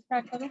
Start करो।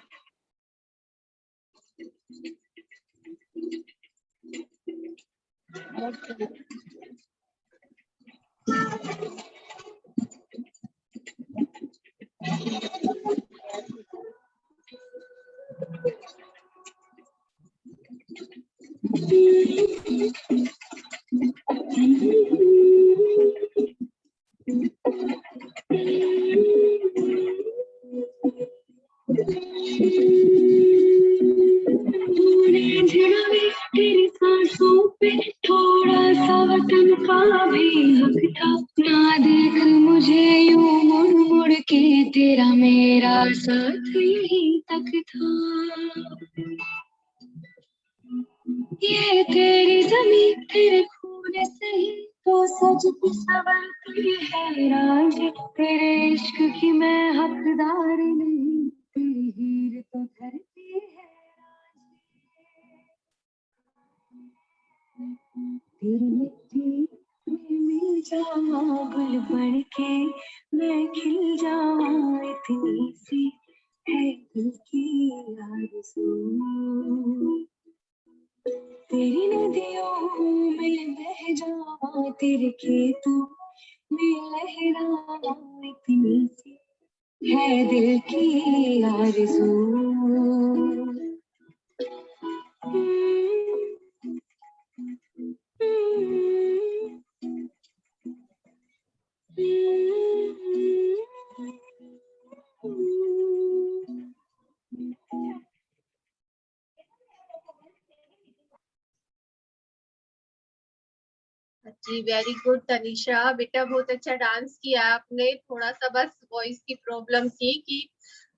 तेरी सांसों पे थोड़ा सा वतन का भी हक था, ना देख मुझे यूं मुड़ मुड़ के, तेरा मेरा साथ यहीं तक था। ये तेरी जमीन तेरे खून से ही तो सजती संवरती है रांझे, तेरे इश्क की मैं हकदार नहीं, तेरी हीर तो धरती है रांझे। तेरी मिट्टी में मिल जाऊं गुल बन के, मैं खिल जाऊं, इतनी सी है दिल की आरज़ू। तेरी नदियों में बह जाऊं, तेरे खेतों में लहराऊं, इतनी सी है दिल की आरज़ू। जी वेरी गुड तनिषा, बेटा बहुत अच्छा डांस किया आपने। थोड़ा सा बस वॉइस की प्रॉब्लम थी कि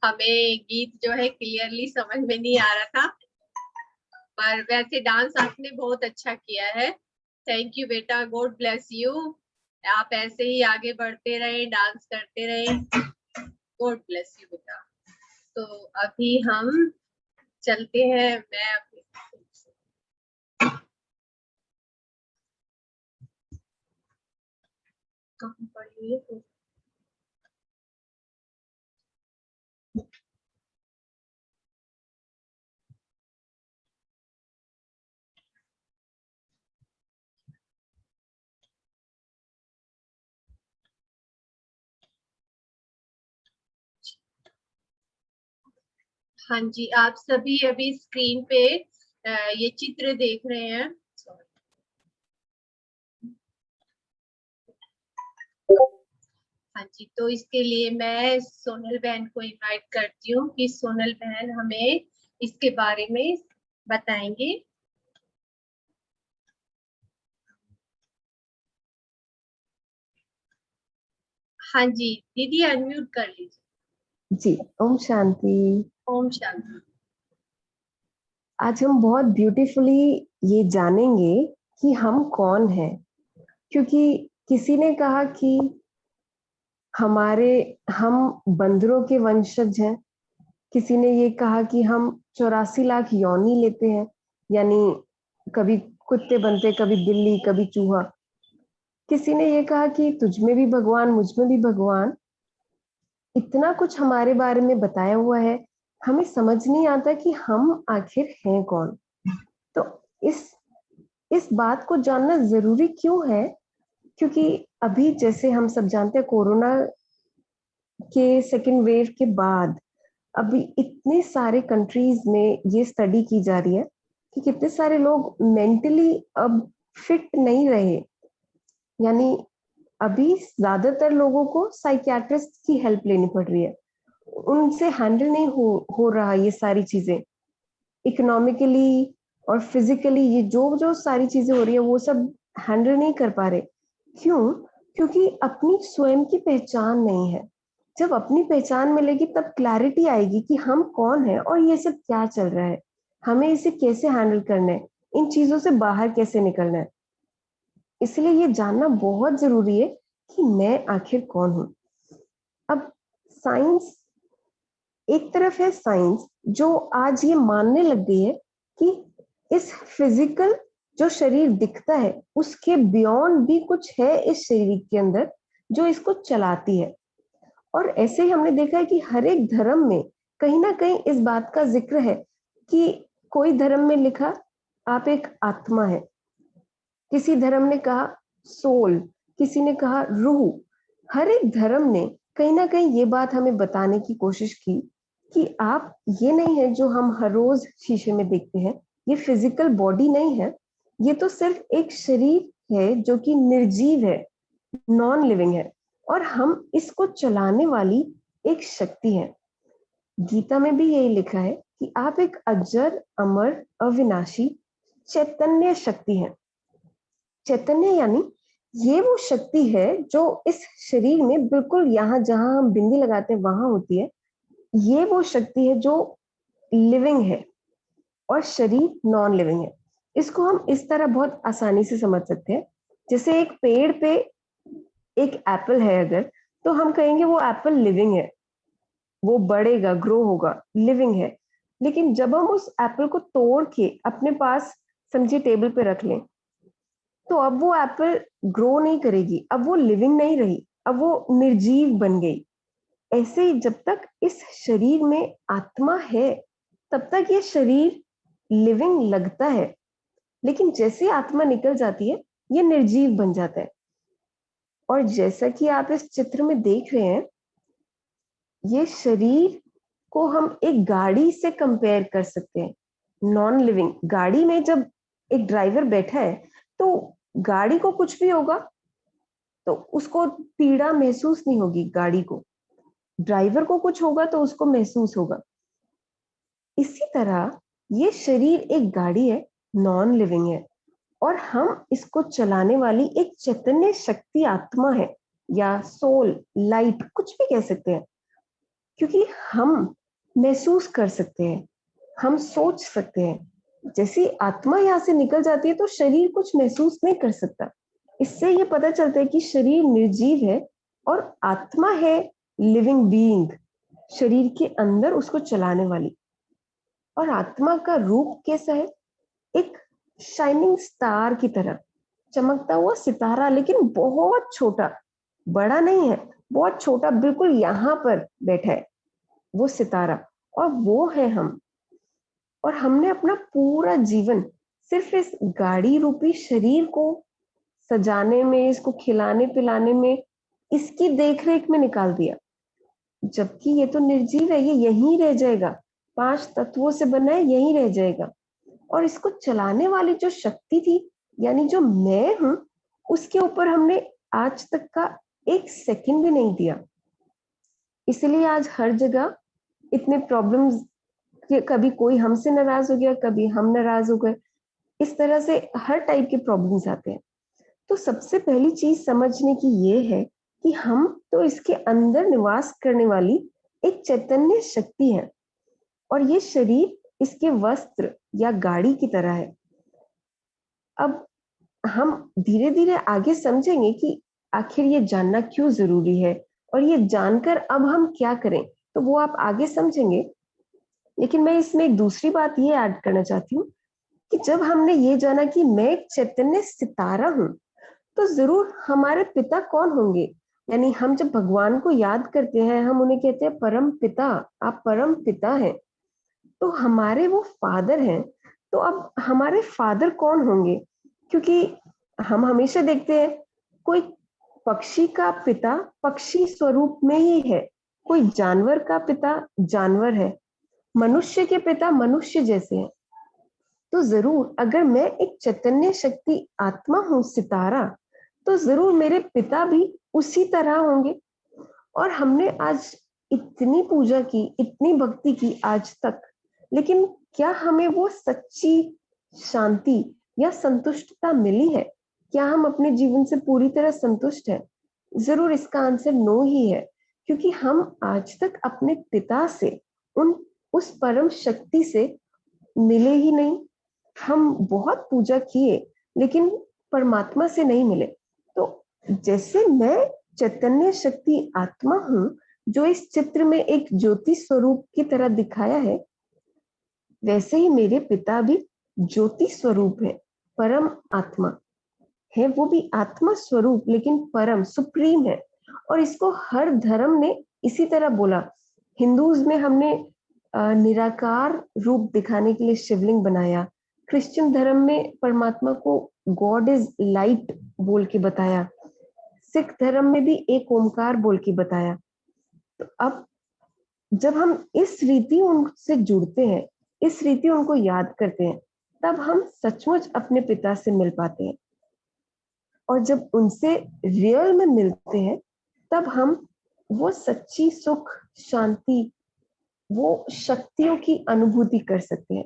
हमें गीत जो है क्लियरली समझ में नहीं आ रहा था, पर वैसे डांस आपने बहुत अच्छा किया है। थैंक यू बेटा, गॉड ब्लेस यू। आप ऐसे ही आगे बढ़ते रहे, डांस करते रहे, गॉड ब्लेस यू बेटा। तो अभी हम चलते हैं, मैं कहाँ पढ़ी है तो हाँ जी, आप सभी अभी स्क्रीन पे ये चित्र देख रहे हैं। हाँ जी, तो इसके लिए मैं सोनल बहन को इनवाइट करती हूँ कि सोनल बहन हमें इसके बारे में बताएंगे। हाँ जी दीदी, अनम्यूट कर लीजिए। जी, ओम शांति। ओम शांति। आज हम बहुत ब्यूटीफुली ये जानेंगे कि हम कौन हैं, क्योंकि किसी ने कहा कि हम बंदरों के वंशज हैं, किसी ने ये कहा कि हम 84 लाख योनि लेते हैं, यानी कभी कुत्ते बनते, कभी बिल्ली, कभी चूहा। किसी ने ये कहा कि तुझ में भी भगवान, मुझ में भी भगवान। इतना कुछ हमारे बारे में बताया हुआ है, हमें समझ नहीं आता कि हम आखिर हैं कौन। तो इस बात को जानना जरूरी क्यों है, क्योंकि अभी जैसे हम सब जानते हैं, कोरोना के सेकेंड वेव के बाद अभी इतने सारे कंट्रीज में ये स्टडी की जा रही है कि कितने सारे लोग मेंटली अब फिट नहीं रहे, यानी अभी ज्यादातर लोगों को साइकियाट्रिस्ट की हेल्प लेनी पड़ रही है, उनसे हैंडल नहीं हो रहा ये सारी चीजें। इकोनॉमिकली और फिजिकली ये जो जो सारी चीजें हो रही है वो सब हैंडल नहीं कर पा रहे। क्यों? क्योंकि अपनी स्वयं की पहचान नहीं है। जब अपनी पहचान मिलेगी तब क्लैरिटी आएगी कि हम कौन है और ये सब क्या चल रहा है, हमें इसे कैसे हैंडल करना है, इन चीजों से बाहर कैसे निकलना है। इसलिए ये जानना बहुत जरूरी है कि मैं आखिर कौन हूं। अब साइंस एक तरफ है, साइंस जो आज ये मानने लग गई है कि इस फिजिकल जो शरीर दिखता है उसके बियॉन्ड भी कुछ है इस शरीर के अंदर जो इसको चलाती है। और ऐसे ही हमने देखा है कि हर एक धर्म में कहीं ना कहीं इस बात का जिक्र है कि कोई धर्म में लिखा आप एक आत्मा है, किसी धर्म ने कहा सोल, किसी ने कहा रूह। हर एक धर्म ने कहीं ना कहीं ये बात हमें बताने की कोशिश की कि आप ये नहीं है जो हम हर रोज शीशे में देखते हैं, ये फिजिकल बॉडी नहीं है, ये तो सिर्फ एक शरीर है जो कि निर्जीव है, नॉन लिविंग है, और हम इसको चलाने वाली एक शक्ति है। गीता में भी यही लिखा है कि आप एक अजर अमर अविनाशी चैतन्य शक्ति है। चैतन्य यानी ये वो शक्ति है जो इस शरीर में बिल्कुल यहाँ जहां हम बिंदी लगाते हैं वहां होती है। ये वो शक्ति है जो लिविंग है और शरीर नॉन लिविंग है। इसको हम इस तरह बहुत आसानी से समझ सकते हैं, जैसे एक पेड़ पे एक एप्पल है अगर, तो हम कहेंगे वो एप्पल लिविंग है, वो बढ़ेगा, ग्रो होगा, लिविंग है। लेकिन जब हम उस एप्पल को तोड़ के अपने पास समझिए टेबल पे रख लें, तो अब वो एप्पल ग्रो नहीं करेगी, अब वो लिविंग नहीं रही, अब वो निर्जीव बन गई। ऐसे ही जब तक इस शरीर में आत्मा है तब तक ये शरीर लिविंग लगता है, लेकिन जैसे आत्मा निकल जाती है ये निर्जीव बन जाता है। और जैसा कि आप इस चित्र में देख रहे हैं, ये शरीर को हम एक गाड़ी से कंपेयर कर सकते हैं। नॉन लिविंग गाड़ी में जब एक ड्राइवर बैठा है तो गाड़ी को कुछ भी होगा तो उसको पीड़ा महसूस नहीं होगी, गाड़ी को, ड्राइवर को कुछ होगा तो उसको महसूस होगा। इसी तरह ये शरीर एक गाड़ी है, नॉन लिविंग है, और हम इसको चलाने वाली एक चैतन्य शक्ति आत्मा है, या सोल, लाइट, कुछ भी कह सकते हैं। क्योंकि हम महसूस कर सकते हैं, हम सोच सकते हैं। जैसी आत्मा यहाँ से निकल जाती है तो शरीर कुछ महसूस नहीं कर सकता। इससे ये पता चलता है कि शरीर निर्जीव है और आत्मा है लिविंग बीइंग, शरीर के अंदर उसको चलाने वाली। और आत्मा का रूप कैसा है? एक शाइनिंग स्टार की तरह, चमकता हुआ सितारा, लेकिन बहुत छोटा, बड़ा नहीं है, बहुत छोटा, बिल्कुल यहाँ पर बैठा है वो सितारा, और वो है हम। और हमने अपना पूरा जीवन सिर्फ इस गाड़ी रूपी शरीर को सजाने में, इसको खिलाने पिलाने में, इसकी देखरेख में निकाल दिया, जबकि ये तो निर्जीव है, ये यहीं रह जाएगा, 5 तत्वों से बना है, यहीं रह जाएगा। और इसको चलाने वाली जो शक्ति थी, यानी जो मैं हूं, उसके ऊपर हमने आज तक का 1 सेकंड भी नहीं दिया। इसलिए आज हर जगह इतने प्रॉब्लम्स, कभी कोई हमसे नाराज हो गया, कभी हम नाराज हो गए, इस तरह से हर टाइप के प्रॉब्लम्स आते हैं। तो सबसे पहली चीज समझने की ये है कि हम तो इसके अंदर निवास करने वाली एक चैतन्य शक्ति है, और ये शरीर इसके वस्त्र या गाड़ी की तरह है। अब हम धीरे धीरे आगे समझेंगे कि आखिर ये जानना क्यों जरूरी है, और ये जानकर अब हम क्या करें, तो वो आप आगे समझेंगे। लेकिन मैं इसमें एक दूसरी बात ये ऐड करना चाहती हूँ कि जब हमने ये जाना कि मैं एक चैतन्य सितारा हूँ, तो जरूर हमारे पिता कौन होंगे। यानी हम जब भगवान को याद करते हैं, हम उन्हें कहते हैं परम पिता, आप परम पिता हैं, तो हमारे वो फादर हैं। तो अब हमारे फादर कौन होंगे? क्योंकि हम हमेशा देखते हैं कोई पक्षी का पिता पक्षी स्वरूप में ही है, कोई जानवर का पिता जानवर है, मनुष्य के पिता मनुष्य जैसे हैं। तो जरूर अगर मैं एक चैतन्य शक्ति आत्मा हूँ, सितारा, तो जरूर मेरे पिता भी उसी तरह होंगे। और हमने आज इतनी पूजा की, इतनी भक्ति की आज तक, लेकिन क्या हमें वो सच्ची शांति या संतुष्टता मिली है? क्या हम अपने जीवन से पूरी तरह संतुष्ट हैं? जरूर इसका आंसर नो ही है, क्योंकि हम आज तक अपने पिता से, उस परम शक्ति से मिले ही नहीं। हम बहुत पूजा किए लेकिन परमात्मा से नहीं मिले। तो जैसे मैं चैतन्य शक्ति आत्मा हूँ, जो इस चित्र में एक ज्योति स्वरूप की तरह दिखाया है, वैसे ही मेरे पिता भी ज्योति स्वरूप है, परम आत्मा है। वो भी आत्मा स्वरूप, लेकिन परम सुप्रीम है। और इसको हर धर्म ने इसी तरह बोला। हिंदूज में हमने निराकार रूप दिखाने के लिए शिवलिंग बनाया। क्रिश्चियन धर्म में परमात्मा को गॉड इज लाइट बोल के बताया। सिख धर्म में भी एक ओमकार बोल के बताया। तो अब जब हम इस रीति उनसे जुड़ते हैं, इस रीति उनको याद करते हैं, तब हम सचमुच अपने पिता से मिल पाते हैं। और जब उनसे रियल में मिलते हैं, तब हम वो सच्ची सुख, शांति, वो शक्तियों की अनुभूति कर सकते हैं,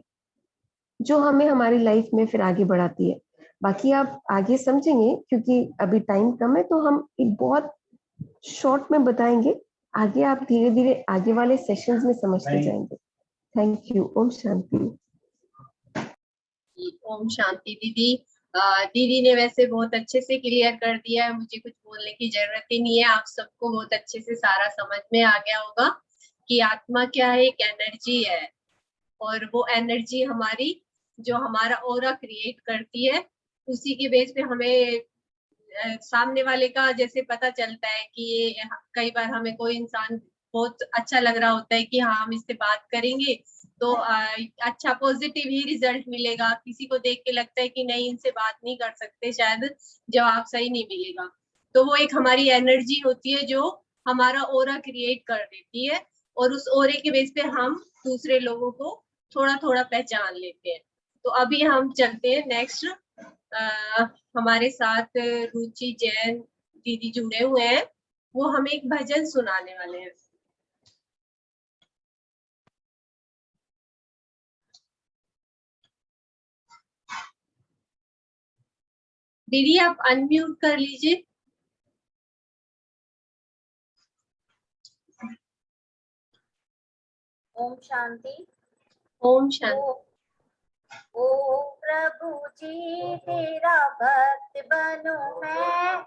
जो हमें हमारी लाइफ में फिर आगे बढ़ाती है। बाकी आप आगे समझेंगे, क्योंकि अभी टाइम कम है, तो हम एक बहुत शॉर्ट में बताएंगे। आगे आप धीरे धीरे आगे वाले सेशंस में समझते जाएंगे। Thank you. ओम शांति। ओम शांति दीदी। दीदी ने वैसे बहुत अच्छे से क्लियर कर दिया है, मुझे कुछ बोलने की जरूरत ही नहीं है। आप सबको बहुत अच्छे से सारा समझ में आ गया होगा कि आत्मा क्या है, एक एनर्जी है, और वो एनर्जी हमारी जो हमारा ऑरा क्रिएट करती है, उसी के बेस पे हमें सामने वाले का जैसे पता चलता है कि ये, कई बार हमें कोई इंसान बहुत अच्छा लग रहा होता है कि हाँ हम इससे बात करेंगे तो अच्छा पॉजिटिव ही रिजल्ट मिलेगा। किसी को देख के लगता है कि नहीं इनसे बात नहीं कर सकते, शायद जवाब सही नहीं मिलेगा। तो वो एक हमारी एनर्जी होती है जो हमारा ऑरा क्रिएट कर देती है, और उस ऑरे के बेस पे हम दूसरे लोगों को थोड़ा थोड़ा पहचान लेते हैं। तो अभी हम चलते हैं नेक्स्ट। हमारे साथ रुचि जैन दीदी जुड़े हुए हैं, वो हमें एक भजन सुनाने वाले हैं। दीदी आप अनम्यूट कर लीजिए। ओम शांति। ओम शांति। ओ प्रभु जी तेरा भक्त बनूं मैं,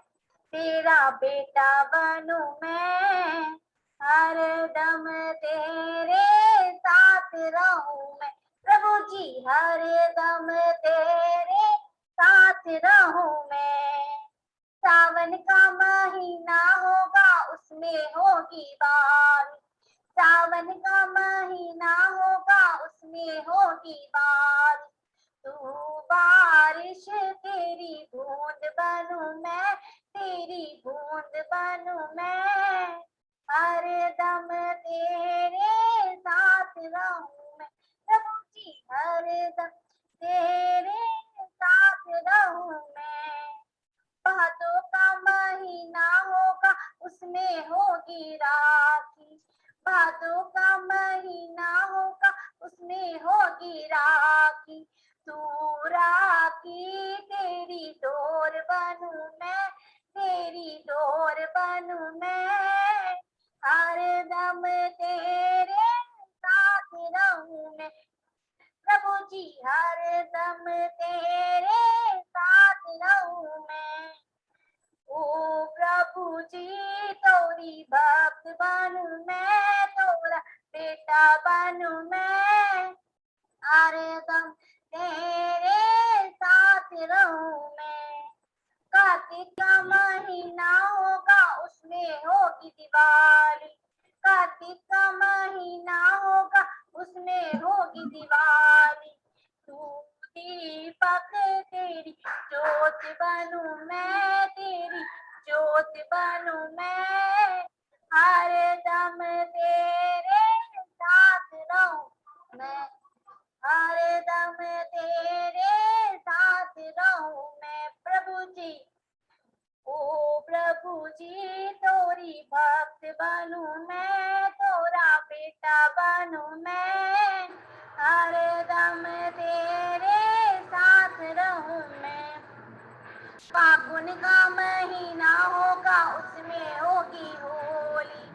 तेरा बेटा बनूं मैं, हर दम तेरे साथ रहूं मैं। प्रभु जी हर दम तेरे साथ रहूं मैं। सावन का महीना होगा उसमें होगी बारिश, सावन का महीना होगा उसमें होगी बारिश। तू बारिश तेरी बूंद बनूं मैं, तेरी बूंद बनूं मैं, हर दम तेरे साथ रहूं मैं। प्रभु जी हर दम तेरे साथ रहूं मैं। भादों का महीना होगा उसमें होगी राखी, भादों का महीना होगा उसमें होगी राखी। तू राखी तेरी डोर बनूं मैं, तेरी डोर बनूं मैं, हर दम तेरे साथ रहूं मैं। प्रभु जी हर दम तेरे साथ रहूं मैं। ओ प्रभु जी तोरी भक्त बनूं मैं, तोरा बेटा बनूं मैं, हर दम तेरे साथ रहूं मैं। कार्तिक का महीना होगा उसमें होगी दिवाली, कार्तिक का महीना होगा उसमें होगी दिवाली। तू दीपक तेरी ज्योत बनूं मैं, तेरी ज्योत बनूं मैं, हर दम तेरे साथ रहूं मैं, हर दम तेरे साथ रहूं मैं। प्रभु जी ओ प्रभु जी तोरी भक्त बनूं मैं, तोरा बेटा बनूं मैं, हर दम तेरे साथ रहूं मैं। फागुन का महीना होगा उसमें होगी होली,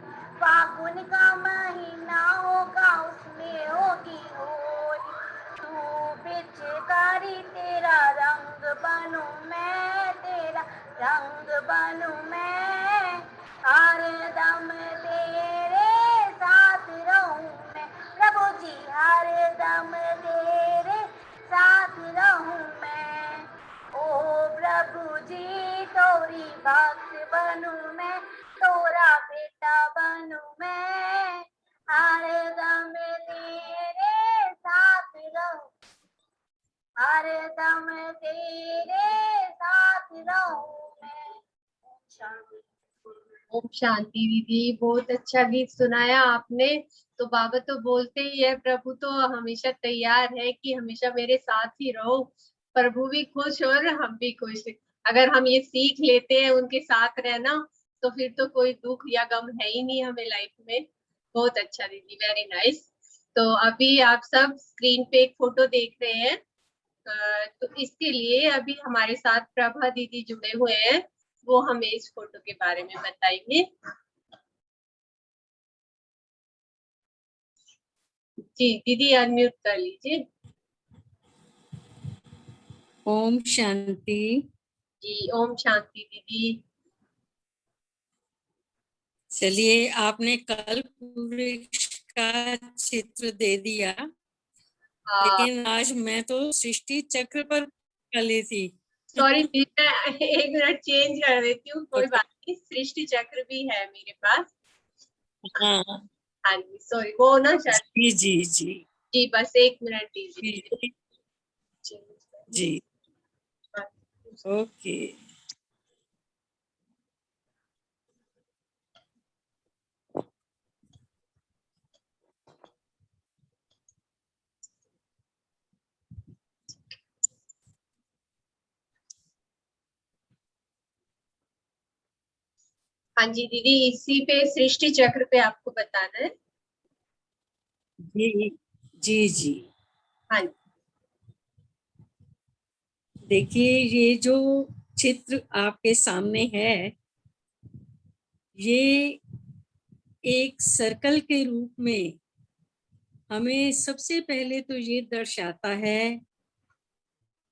फागुन का महीना होगा उसमें होगी होली। तू पिचकारी तेरा रंग बनूं मैं, तेरा रंग बनूं मैं, हर दम तेरे साथ रहूं मैं। प्रभु जी हर दम तेरे साथ रहूं मैं। ओ प्रभु जी तोरी भक्त बनूं मैं, तोरा बेटा बनूं मैं, हर दम तेरे हरदम तेरे साथ रहूं मैं। शांति। ओम शांति दीदी, बहुत अच्छा गीत सुनाया आपने। तो बाबा तो बोलते ही है, प्रभु तो हमेशा तैयार है कि हमेशा मेरे साथ ही रहो। प्रभु भी खुश और हम भी खुश। अगर हम ये सीख लेते हैं उनके साथ रहना, तो फिर तो कोई दुख या गम है ही नहीं हमें लाइफ में। बहुत अच्छा दीदी, वेरी नाइस। तो अभी आप सब स्क्रीन पे एक फोटो देख रहे हैं। तो इसके लिए अभी हमारे साथ प्रभा दीदी जुड़े हुए हैं, वो हमें इस फोटो के बारे में बताएंगे। जी दीदी, अनम्यूट कर लीजिए। ओम शांति। जी ओम शांति दीदी। चलिए, आपने कल्प वृक्ष का चित्र दे दिया, लेकिन आज मैं तो सृष्टि चक्र पर कली थी। सॉरी मैं एक मिनट चेंज कर देती हूँ, कोई बात नहीं। सृष्टि चक्र भी है मेरे पास। हाँ हाँ जी, सॉरी वो ना शायद। जी जी जी जी बस एक मिनट दीजिए। जी ओके। हाँ जी दीदी, इसी पे सृष्टि चक्र पे आपको बताना है। जी जी जी। हाँ जी। देखिए, ये जो चित्र आपके सामने है, ये एक सर्कल के रूप में हमें सबसे पहले तो ये दर्शाता है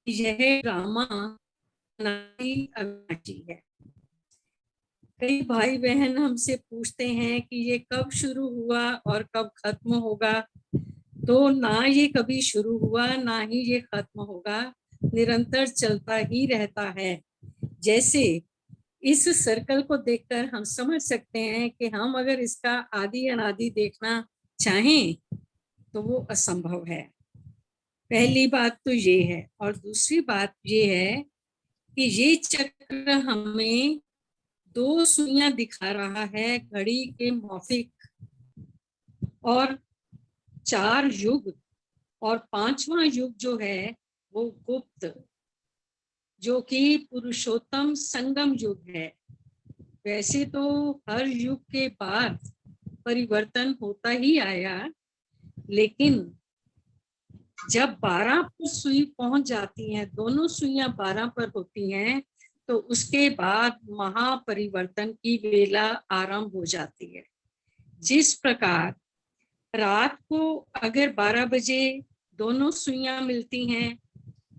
कि यह ड्रामा अविनाशी है। कई भाई बहन हमसे पूछते हैं कि ये कब शुरू हुआ और कब खत्म होगा। तो ना ये कभी शुरू हुआ, ना ही ये खत्म होगा, निरंतर चलता ही रहता है। जैसे इस सर्कल को देखकर हम समझ सकते हैं कि हम अगर इसका आदि अनादि देखना चाहें तो वो असंभव है। पहली बात तो ये है। और दूसरी बात ये है कि ये चक्र हमें 2 सुइयां दिखा रहा है घड़ी के मौफिक, और 4 युग, और 5वां युग जो है वो गुप्त, जो कि पुरुषोत्तम संगम युग है। वैसे तो हर युग के बाद परिवर्तन होता ही आया, लेकिन जब 12 पर सुई पहुंच जाती है, दोनों सुइयां 12 पर होती हैं, तो उसके बाद महापरिवर्तन की वेला आरंभ हो जाती है। जिस प्रकार रात को अगर 12 बजे दोनों सुइयां मिलती हैं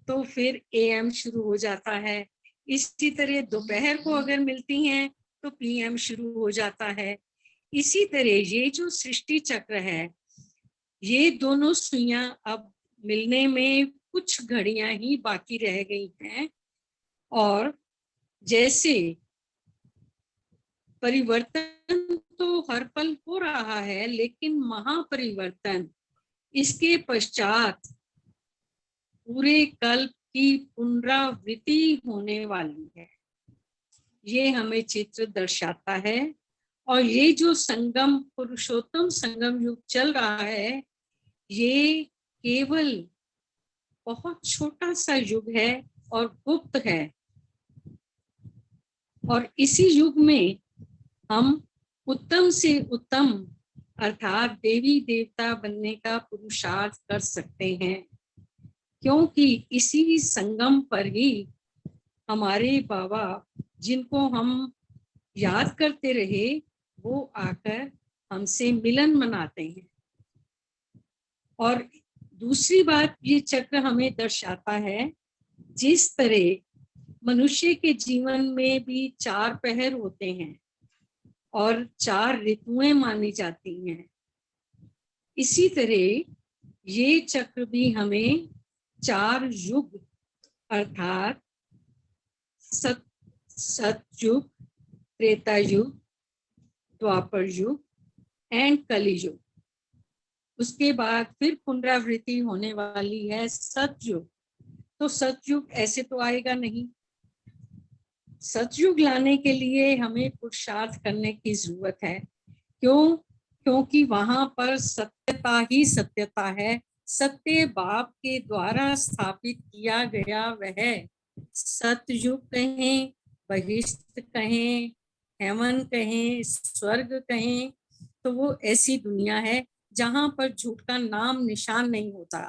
तो फिर एएम शुरू हो जाता है, इसी तरह दोपहर को अगर मिलती हैं तो पीएम शुरू हो जाता है। इसी तरह ये जो सृष्टि चक्र है, ये दोनों सुइयां अब मिलने में कुछ घड़ियां ही बाकी रह गई हैं। और जैसे परिवर्तन तो हर पल हो रहा है, लेकिन महापरिवर्तन इसके पश्चात पूरे कल्प की पुनरावृत्ति होने वाली है, ये हमें चित्र दर्शाता है। और ये जो संगम, पुरुषोत्तम संगम युग चल रहा है, ये केवल बहुत छोटा सा युग है और गुप्त है। और इसी युग में हम उत्तम से उत्तम अर्थात देवी देवता बनने का पुरुषार्थ कर सकते हैं, क्योंकि इसी संगम पर ही हमारे बाबा, जिनको हम याद करते रहे, वो आकर हमसे मिलन मनाते हैं। और दूसरी बात ये चक्र हमें दर्शाता है, जिस तरह मनुष्य के जीवन में भी 4 पहर होते हैं और 4 ऋतुएं मानी जाती हैं, इसी तरह ये चक्र भी हमें 4 युग अर्थात सतयुग, त्रेता युग, द्वापर युग एंड कली युग, उसके बाद फिर पुनरावृत्ति होने वाली है सतयुग, तो सतयुग ऐसे तो आएगा नहीं। सतयुग लाने के लिए हमें पुरुषार्थ करने की जरूरत है। क्यों? क्योंकि वहां पर सत्यता ही सत्यता है। सत्य बाप के द्वारा स्थापित किया गया वह सतयुग कहें, बहिष्ठ कहें, हेवन कहें, स्वर्ग कहें, तो वो ऐसी दुनिया है जहां पर झूठ का नाम निशान नहीं होता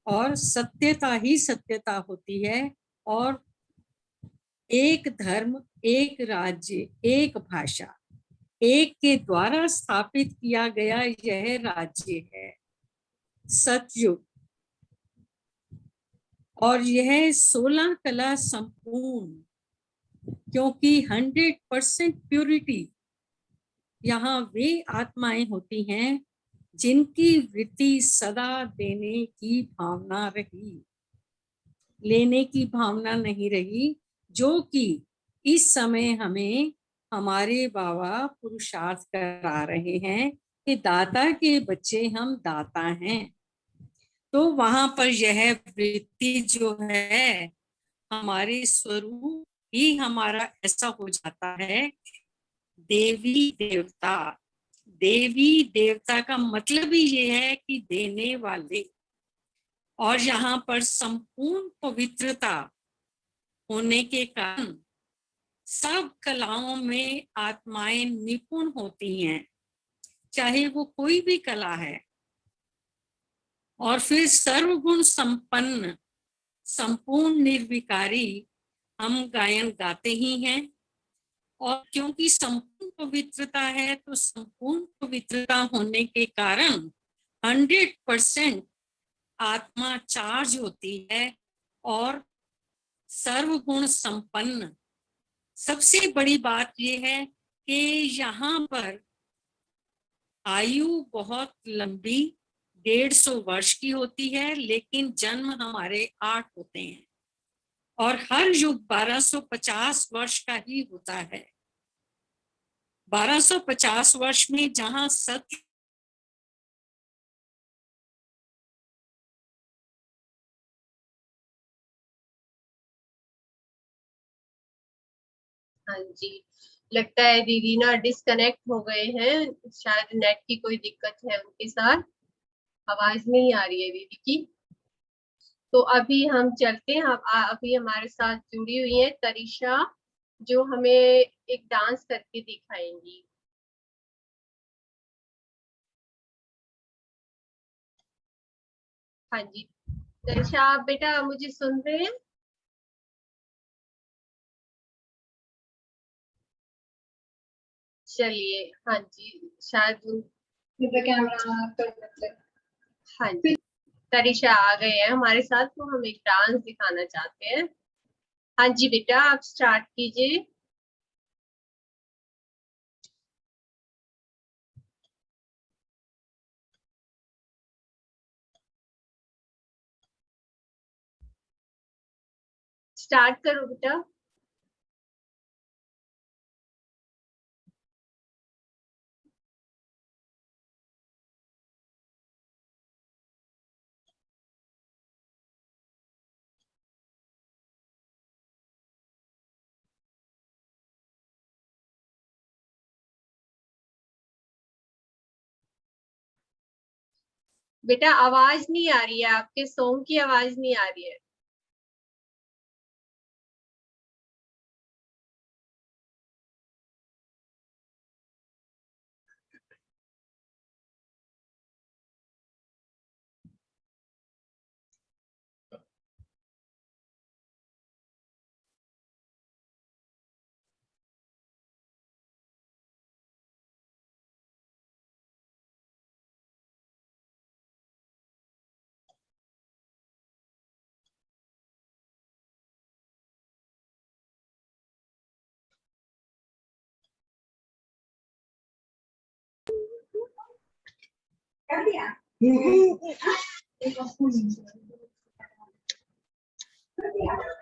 और सत्यता ही सत्यता होती है। और एक धर्म, एक राज्य, एक भाषा, एक के द्वारा स्थापित किया गया यह राज्य है सतयुग। और यह 16 कला संपूर्ण, क्योंकि 100% प्यूरिटी यहाँ वे आत्माएं होती हैं जिनकी वृत्ति सदा देने की भावना रही, लेने की भावना नहीं रही, जो कि इस समय हमें हमारे बाबा पुरुषार्थ करा रहे हैं कि दाता के बच्चे हम दाता हैं। तो वहां पर यह वृत्ति जो है हमारे स्वरूप ही हमारा ऐसा हो जाता है। देवी देवता, देवी देवता का मतलब ही ये है कि देने वाले। और यहाँ पर संपूर्ण पवित्रता होने के कारण सब कलाओं में आत्माएं निपुण होती हैं, चाहे वो कोई भी कला है। और फिर सर्वगुण संपन्न, संपूर्ण निर्विकारी हम गायन गाते ही हैं। और क्योंकि संपूर्ण पवित्रता है तो संपूर्ण पवित्रता होने के कारण 100% आत्मा चार्ज होती है और सर्वगुण संपन्न। सबसे बड़ी बात यह है कि यहाँ पर आयु बहुत लंबी 150 वर्ष की होती है, लेकिन जन्म हमारे 8 होते हैं और हर युग 1250 वर्ष का ही होता है। 1250 वर्ष में जहां सत्य हाँ जी, लगता है दीदी ना डिस्कनेक्ट हो गए हैं, शायद नेट की कोई दिक्कत है उनके साथ, आवाज नहीं आ रही है दीदी की। तो अभी हम चलते हैं। अभी हमारे साथ जुड़ी हुई है तरीशा, जो हमें एक डांस करके दिखाएंगी। हाँ जी तरीशा, आप बेटा मुझे सुन रहे हैं? चलिए, हाँ जी, शायद कैमरा मतलब, हाँ जी तरीशा आ गए हैं हमारे साथ, तो हम एक डांस दिखाना चाहते हैं। हाँ जी बेटा, आप स्टार्ट कीजिए। स्टार्ट करो बेटा। बेटा आवाज नहीं आ रही है, आपके सॉन्ग की आवाज नहीं आ रही है।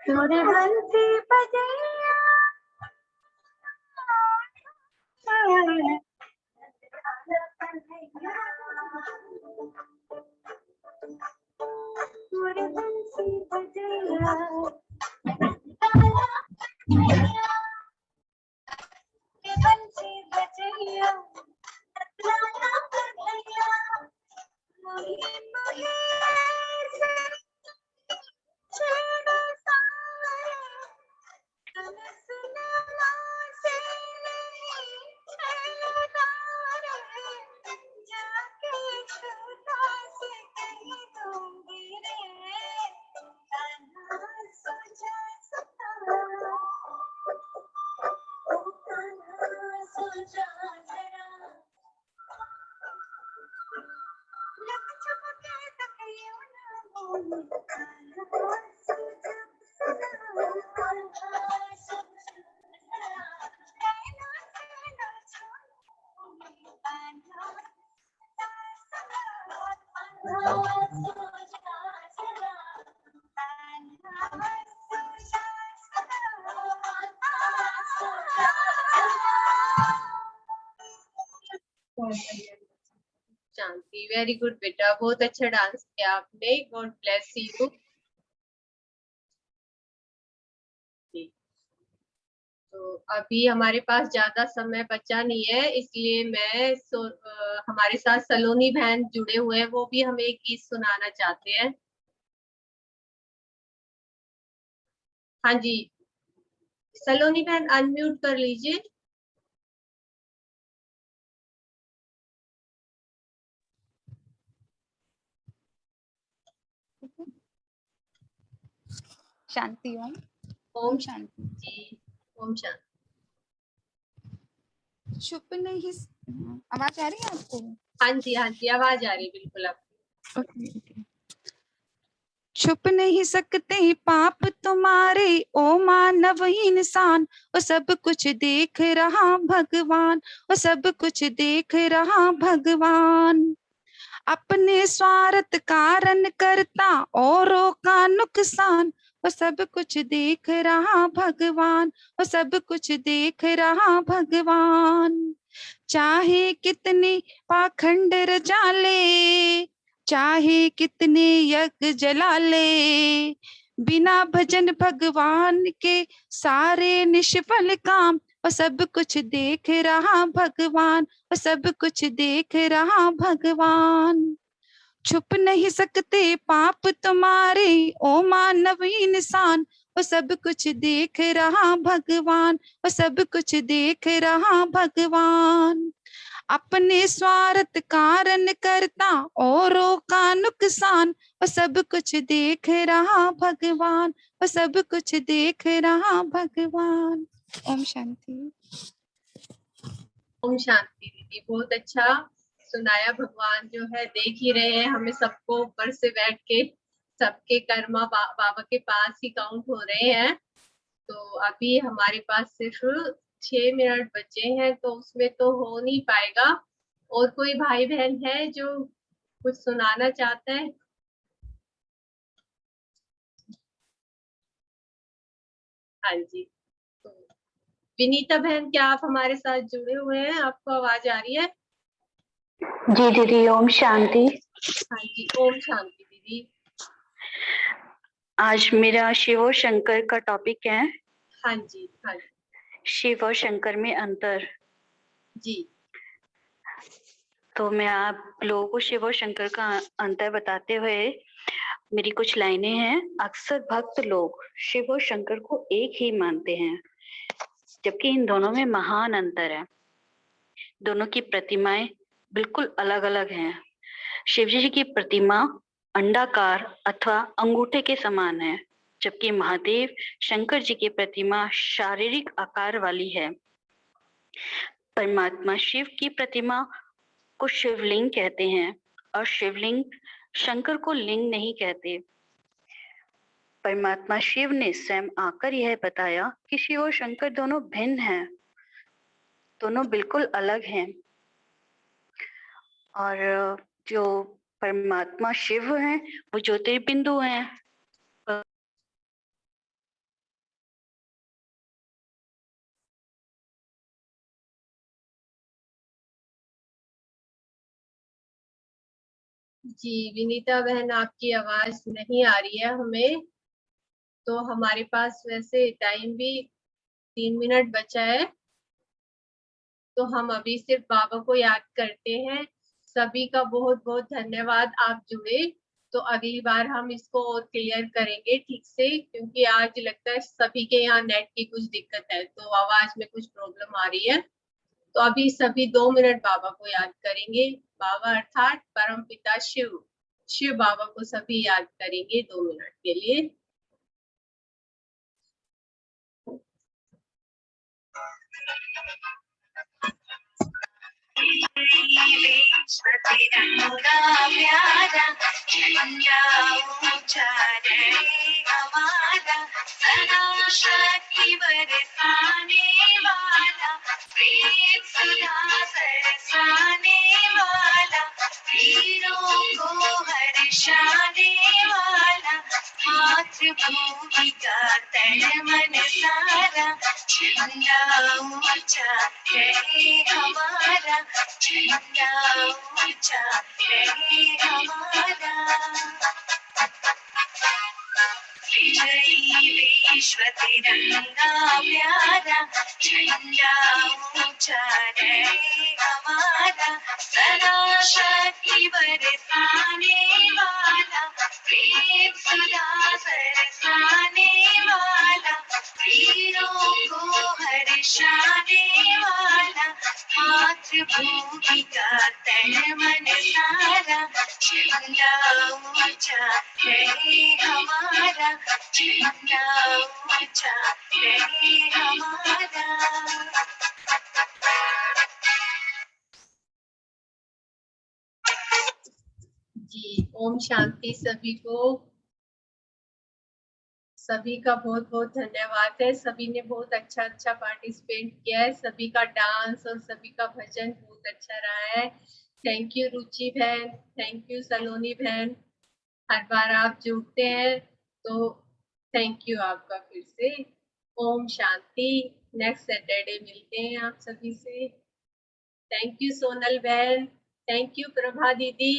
तोरे बंसी बजैया तोरे बंसी बजैया के बंसी बजैया लाला कन्हैया मोहे मोहे से छेड़ा सारे सुना से नहीं छेड़ा रे जाके छुटा से कह दूंगी रे कान्हा सोचा सता सोचा जरा लग चुके तकियो ना बोल कान्हा सोचा कान्हा सोचा कहना से ना छोड़ कान्हा शांति, वेरी गुड बेटा, बहुत अच्छा डांस किया आपने, गॉड ब्लेस यू। तो अभी हमारे पास ज्यादा समय बचा नहीं है, इसलिए हमारे साथ सलोनी बहन जुड़े हुए हैं, वो भी हमें एक गीत सुनाना चाहते हैं। हाँ जी, सलोनी बहन अनम्यूट कर लीजिए। शांति ओम ओम शांति। जी, ओम शांति। चुप नहीं, आवाज आ रही है आपको? हाँ जी, हाँ जी, आवाज आ रही है बिल्कुल आपकी। ओके। छुप नहीं सकते पाप तुम्हारे ओ मानव इंसान, वो सब कुछ देख रहा भगवान, वो सब कुछ देख रहा भगवान। अपने स्वार्थ कारण करता औरों का नुकसान, वो सब कुछ देख रहा भगवान, वो सब कुछ देख रहा भगवान। चाहे कितने पाखंड रचा ले, चाहे कितने यज्ञ जला ले, बिना भजन भगवान के सारे निष्फल काम, वो सब कुछ देख रहा भगवान, वो सब कुछ देख रहा भगवान। छुप नहीं सकते पाप तुम्हारे ओ मानव इंसान, वो सब कुछ देख रहा भगवान, वो सब कुछ देख रहा भगवान। अपने स्वार्थ कारण करता औरों का नुकसान, वो सब कुछ देख रहा भगवान, वो सब कुछ देख रहा भगवान। ओम शांति। ओम शांति दीदी, बहुत अच्छा सुनाया। भगवान जो है देख ही रहे हैं हमें सबको, ऊपर से बैठ के सबके कर्मा बाबा के पास ही काउंट हो रहे हैं। तो अभी हमारे पास सिर्फ 6 मिनट बचे हैं, तो उसमें तो हो नहीं पाएगा। और कोई भाई बहन है जो कुछ सुनाना चाहते हैं? हाँ जी, तो विनीता बहन, क्या आप हमारे साथ जुड़े हुए हैं? आपको आवाज आ रही है? जी दीदी, ओम शांति। हाँ जी, ओम शांति दीदी। आज मेरा शिव और शंकर का टॉपिक है। हाँ जी, हाँ जी, शिव और शंकर में अंतर। जी। तो मैं आप लोगों को शिव और शंकर का अंतर बताते हुए मेरी कुछ लाइनें हैं। अक्सर भक्त लोग शिव और शंकर को एक ही मानते हैं, जबकि इन दोनों में महान अंतर है। दोनों की प्रतिमाएं बिल्कुल अलग अलग हैं। शिव जी की प्रतिमा अंडाकार अथवा अंगूठे के समान है, जबकि महादेव शंकर जी की प्रतिमा शारीरिक आकार वाली है। परमात्मा शिव की प्रतिमा को शिवलिंग कहते हैं और शिवलिंग शंकर को लिंग नहीं कहते। परमात्मा शिव ने स्वयं आकर यह बताया कि शिव और शंकर दोनों भिन्न हैं, दोनों बिल्कुल अलग हैं। और जो परमात्मा शिव हैं वो ज्योतिर्बिंदु हैं। जी विनीता बहन, आपकी आवाज नहीं आ रही है हमें। तो हमारे पास वैसे टाइम भी 3 मिनट बचा है, तो हम अभी सिर्फ बाबा को याद करते हैं। सभी का बहुत बहुत धन्यवाद, आप जुड़े। तो अगली बार हम इसको और क्लियर करेंगे ठीक से, क्योंकि आज लगता है सभी के यहाँ नेट की कुछ दिक्कत है, तो आवाज में कुछ प्रॉब्लम आ रही है। तो अभी सभी 2 मिनट बाबा को याद करेंगे। बाबा अर्थात परम पिता शिव, शिव बाबा को सभी याद करेंगे 2 मिनट के लिए। प्यारा झंडा ऊंचा रहे हमारा, सदा शक्ति बरसाने वाला, प्रेम सुधा बरसाने वाला, वीरों को हर्षाने वाला, मातृभूमि का तन मन सारा, झंडा ऊंचा रहे हमारा, झंडा ऊंचा रहे हमारा। विजयी विश्व तिरंगा प्यारा, झंडा ऊंचा रहे हमारा, सदा शक्ति बरसाने वाला, प्रेम सुधा बरसाने वाला, वीरों को हर्षाने वाला, मातृभूमि का तन मन सारा, झंडा ऊंचा रहे हमारा, झंडा ऊंचा रहे हमारा। जी ओम शांति सभी को। सभी का बहुत बहुत धन्यवाद है, सभी ने बहुत अच्छा पार्टिसिपेट किया है, सभी का डांस और सभी का भजन बहुत अच्छा रहा है। थैंक यू रुचि बहन, थैंक यू सलोनी बहन, हर बार आप जुड़ते हैं तो थैंक यू आपका फिर से। ओम शांति। नेक्स्ट सैटरडे मिलते हैं आप सभी से। थैंक यू सोनल बहन, थैंक यू प्रभा दीदी।